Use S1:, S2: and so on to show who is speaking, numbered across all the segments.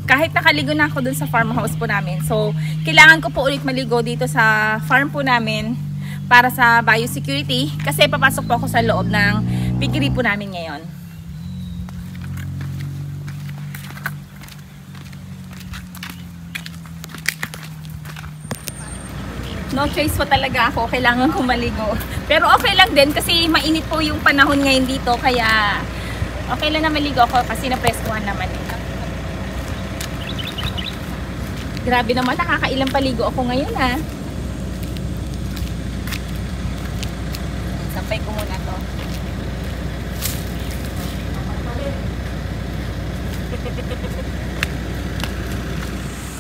S1: kahit nakaligo na ako dun sa farmhouse po namin. So, kailangan ko po ulit maligo dito sa farm po namin para sa biosecurity. Kasi papasok po ako sa loob ng piggery po namin ngayon. No choice po talaga ako. Kailangan ko maligo. Pero okay lang din kasi mainit po yung panahon ngayon dito. Kaya okay lang na maligo ako kasi napreskuhan naman eh. Grabe naman, nakakailang paligo ako ngayon ha. Sampay ko muna to.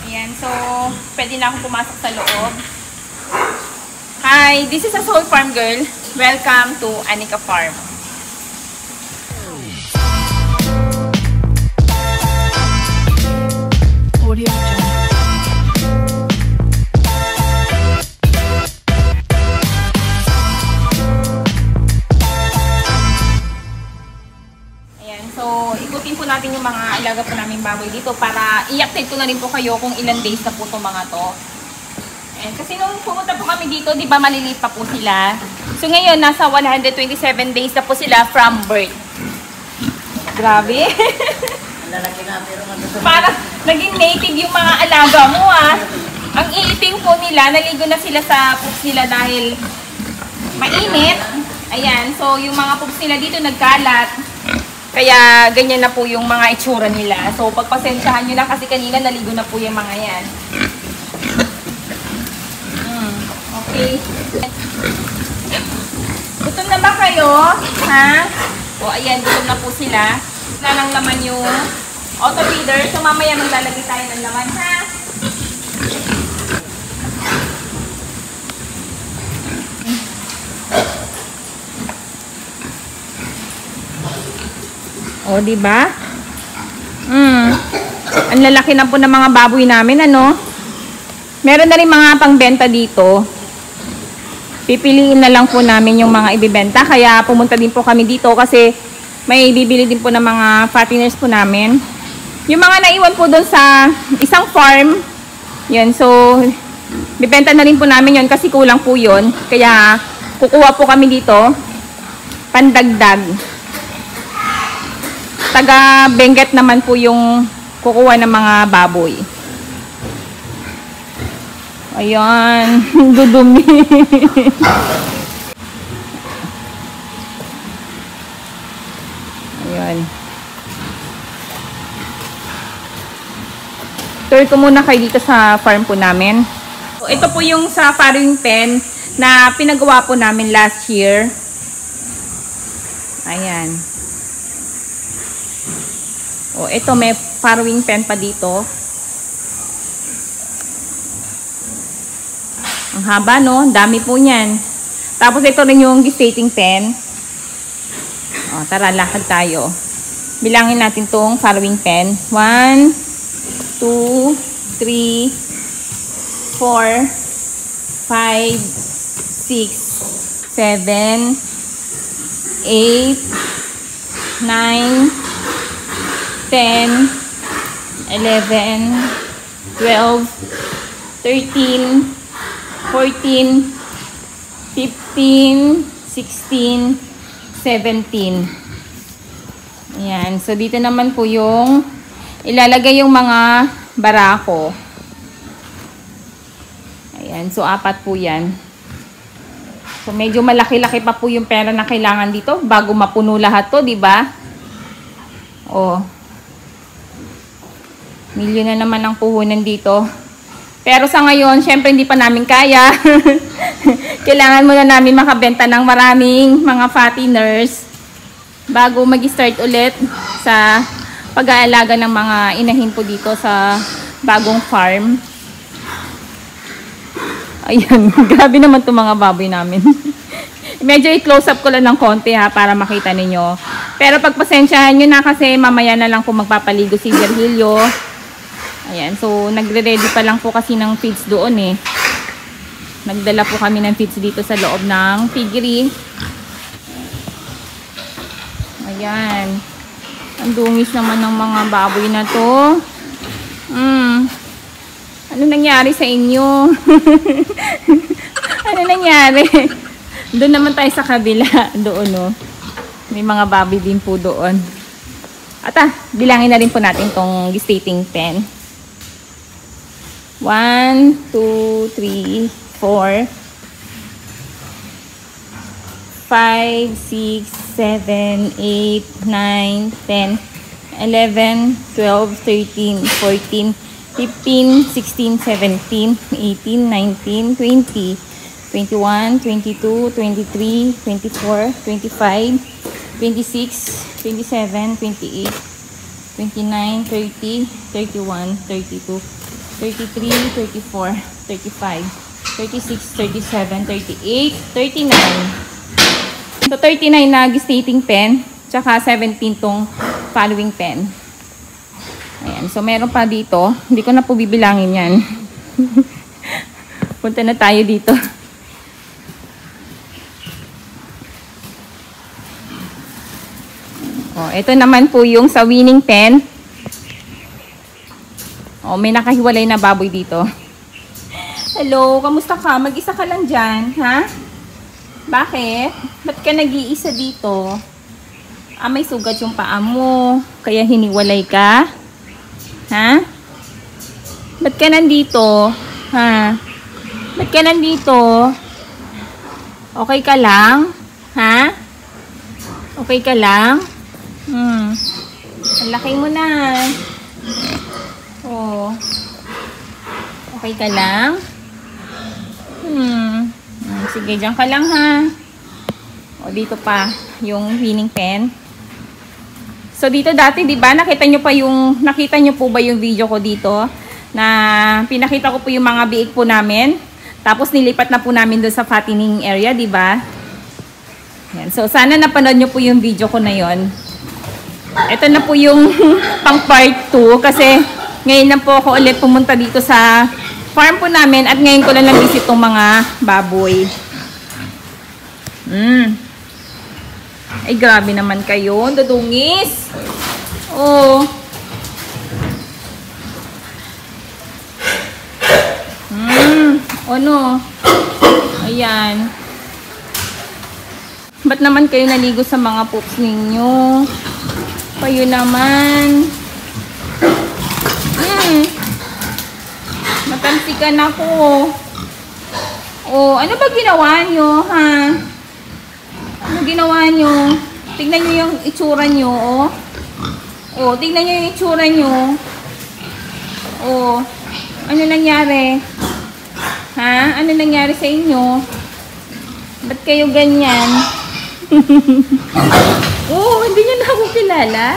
S1: Ayan, so pwede na akong pumasok sa loob. Hi, this is a Soul Farm Girl. Welcome to Anika Farm. Audio. Ikutin po natin yung mga alaga po namin baboy dito para i-update ko na rin po kayo kung ilang days na po itong mga to. And kasi nung pumunta po kami dito, di ba maliliit pa po sila. So ngayon, nasa 127 days na po sila from birth. Grabe.
S2: Lalaki na pero
S1: para naging native yung mga alaga mo ah. Ang iiting po nila, naligo na sila sa poops nila dahil mainit. Ayan, so yung mga poops nila dito nagkalat. Kaya ganyan na po yung mga itsura nila. So pagpasensyahan nyo na kasi kanina naligo na po yung mga yan. Okay. Gutom na ba kayo? Ha? O ayan, gutom na po sila. Wala nang laman yung auto feeder. So mamaya maglalagay tayo ng laman ha. O, di ba? Ang lalaki na po ng mga baboy namin, ano? Meron na rin mga pangbenta dito. Pipiliin na lang po namin yung mga ibibenta. Kaya pumunta din po kami dito kasi may bibili din po ng mga fatteners po namin. Yung mga naiwan po doon sa isang farm, yan, so bibenta na rin po namin yon kasi kulang po yun. Kaya kukuha po kami dito, pandagdag. Taga Benguet naman po yung kukuha ng mga baboy. Ayan, dudumi. Ayan. Tour ko muna kayo dito sa farm po namin. So, ito po yung sa farrowing pen na pinagawa po namin last year. Ayan. O, ito may farrowing pen pa dito. Ang haba, no? Dami po niyan. Tapos ito rin yung gestating pen. O, tara, lakad tayo. Bilangin natin tong farrowing pen. 1, 2, 3, 4, 5, 6, 7, 8, 9, 10, 11, 12, 13, 14, 15, 16, 17. Ayan. So, dito naman po yung ilalagay yung mga barako. Ayan. So, 4 po yan. So, medyo malaki-laki pa po yung pera na kailangan dito bago mapuno lahat to, di ba? Oh. Milyon na naman ang puhunan dito. Pero sa ngayon, syempre hindi pa namin kaya. Kailangan muna namin makabenta ng maraming mga fatteners bago mag-start ulit sa pag-aalaga ng mga inahin po dito sa bagong farm. Ayan, grabe naman itong mga baboy namin. Medyo i-close up ko lang ng konti ha para makita ninyo. Pero pagpasensyahan nyo na kasi mamaya na lang po magpapaligo si Virgilio. Ayan, so nagre-ready pa lang po kasi ng feeds doon eh. Nagdala po kami ng feeds dito sa loob ng piggery. Ayan. Ang dungis naman ng mga baboy na to. nangyari sa inyo? Ano nangyari? Doon naman tayo sa kabila. Doon, no? May mga baboy din po doon. At bilangin na rin po natin tong gestating pen. 1, 2, 3, 4, 5, 6, 7, 8, 9, 10, 11, 12, 13, 14, 15, 16, 17, 18, 19, 20, 21, 22, 23, 24, 25, 26, 27, 28, 29, 30, 31, 32, 33, 34, 35, 36, 37, 38, 39. So, 39 na gestating pen, tsaka 17 tong following pen. Ayan. So, meron pa dito. Hindi ko na po bibilangin yan. Punta na tayo dito. Oh, ito naman po yung sa winning pen. Oh, may nakahiwalay na baboy dito. Hello, kamusta ka? Mag-isa ka lang dyan, ha? Bakit? Ba't ka nag-iisa dito? May sugat yung paa mo. Kaya hiniwalay ka? Ha? Ba't ka nandito? Ha? Ba't ka nandito? Okay ka lang? Ha? Okay ka lang? Ang laki mo na. Oh. Okay ka lang? Sige, dyan ka lang ha. O, dito pa yung winning pen. So, dito dati, di ba, nakita nyo po ba yung video ko dito? Na pinakita ko po yung mga biik po namin. Tapos, nilipat na po namin doon sa fattening area, di ba? Yan. So, sana napanood nyo po yung video ko na yon. Ito na po yung pang part 2 kasi ngayon na po ako ulit pumunta dito sa farm po namin at ngayon ko lang visit itong mga baboy. Ay, grabe naman kayo. Dudungis. Oh. Ano? Ayan. Ba't naman kayo naligo sa mga poops ninyo? Kayo naman. Matamsikan ako. Oh, ano ba ginawa nyo, ha? Ano ginawa nyo? Tignan nyo yung itsura nyo, oh. Oh, tignan nyo yung itsura nyo. Oh, ano nangyari? Ha? Ano nangyari sa inyo? Ba't kayo ganyan? Oh, hindi nyo na ako kilala?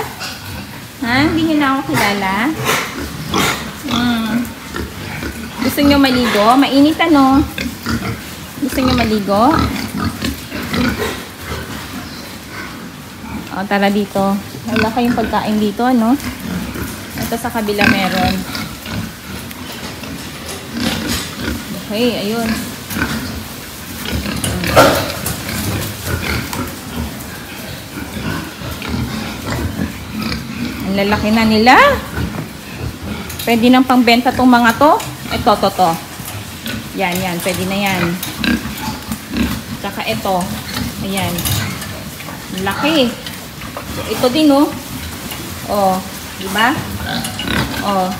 S1: Ha? Hindi nyo na ako kilala? Gusto nyo maligo? Mainit ano? Gusto nyo maligo? O, tara dito. Wala kayong pagkain dito, ano? Ito sa kabila meron. Okay, ayun. Ang lalaki na nila. Pwede nang pangbenta tong mga to. Ito, to. Yan. Pwede na yan. Tsaka ito. Ayan. Ang laki. Ito din, oh. Oh. Diba? Oh.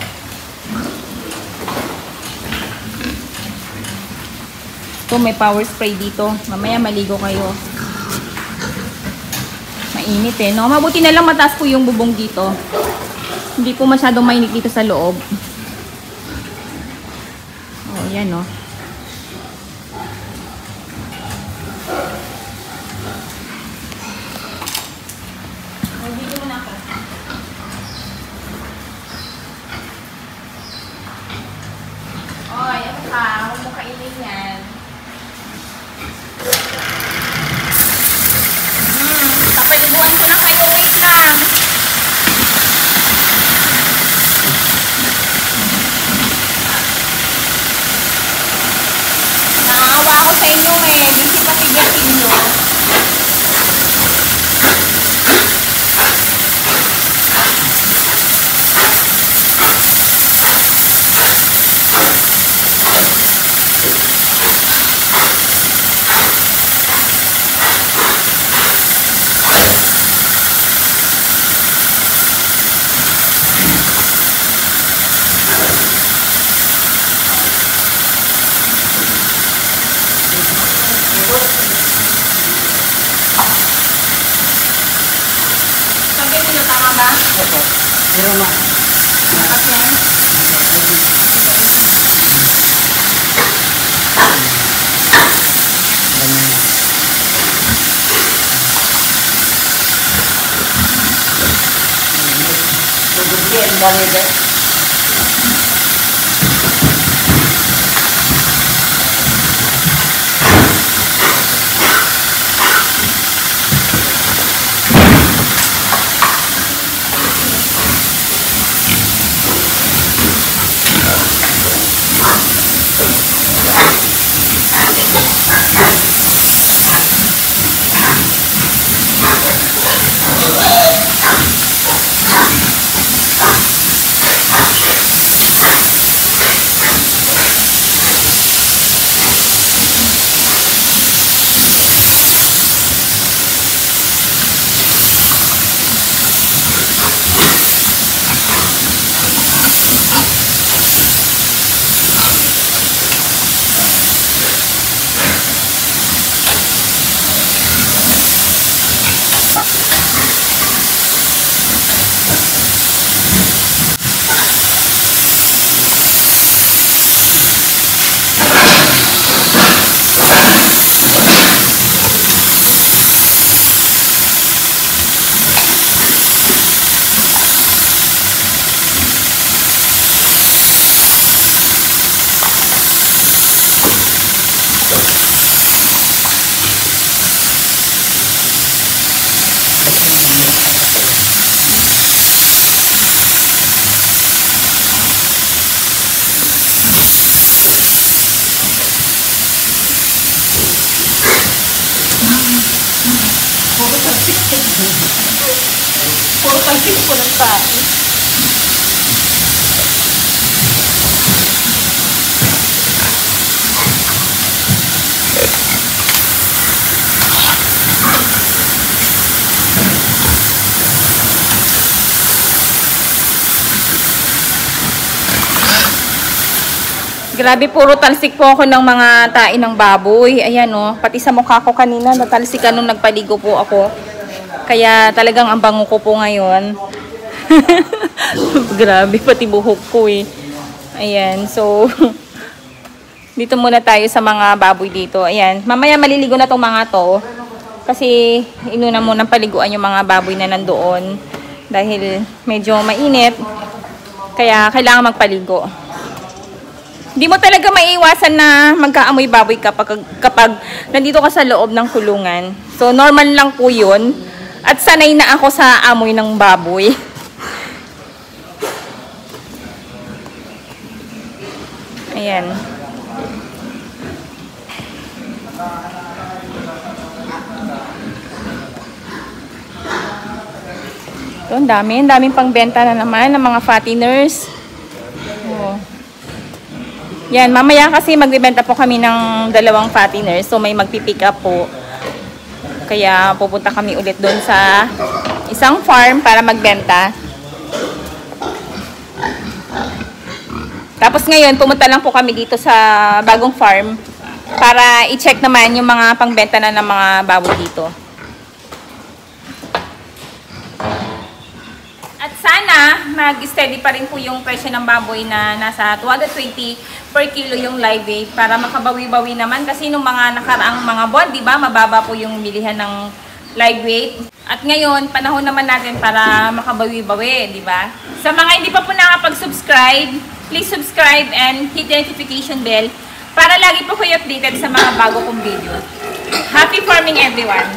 S1: Ito, may power spray dito. Mamaya maligo kayo. Mainit eh, no? Mabuti na lang mataas po yung bubong dito. Hindi po masyadong mainit dito sa loob. Oh, yan, no? Dito muna ako. Oy, ano ka? Huwag mo kainin yan. Papaliguan ko na kayo. Wait lang. Naawa ako sa inyo eh. Busy patigasin nyo.
S2: Opo. Pero
S1: At yan.
S2: Ang dami din.
S1: Puro talsik po ng kain. Grabe, puro talsik po ako ng mga tain ng baboy. Ayan o, pati sa mukha ko kanina, natalsikan nung nagpaligo po ako. Kaya talagang ang bango ko po ngayon. Grabe, pati buhok ko eh. Ayan, so, dito muna tayo sa mga baboy dito. Ayan, mamaya maliligo na tong mga to. Kasi, inuna muna paliguan yung mga baboy na nandoon. Dahil medyo mainit. Kaya, kailangan magpaligo. Hindi mo talaga maiiwasan na magkaamoy baboy kapag nandito ka sa loob ng kulungan. So, normal lang po yun. At sanay na ako sa amoy ng baboy. Ayan. Ito, ang daming pangbenta na naman ng mga fatteners. Oh. Yan, mamaya kasi magbibenta po kami ng 2 fatteners. So, may magpipick up po. Kaya, pupunta kami ulit doon sa isang farm para magbenta. Tapos ngayon, pumunta lang po kami dito sa bagong farm para i-check naman yung mga pangbenta na ng mga baboy dito. At sana, mag-steady pa rin po yung presyo ng baboy na nasa 220 per kilo yung live weight para makabawi-bawi naman. Kasi nung mga nakaraang mga buwan, di ba, mababa po yung bilihan ng live weight. At ngayon, panahon naman natin para makabawi-bawi, di ba? Sa mga hindi pa po nakapag-subscribe, please subscribe and hit the notification bell para lagi po kayo updated sa mga bago kong video. Happy farming everyone!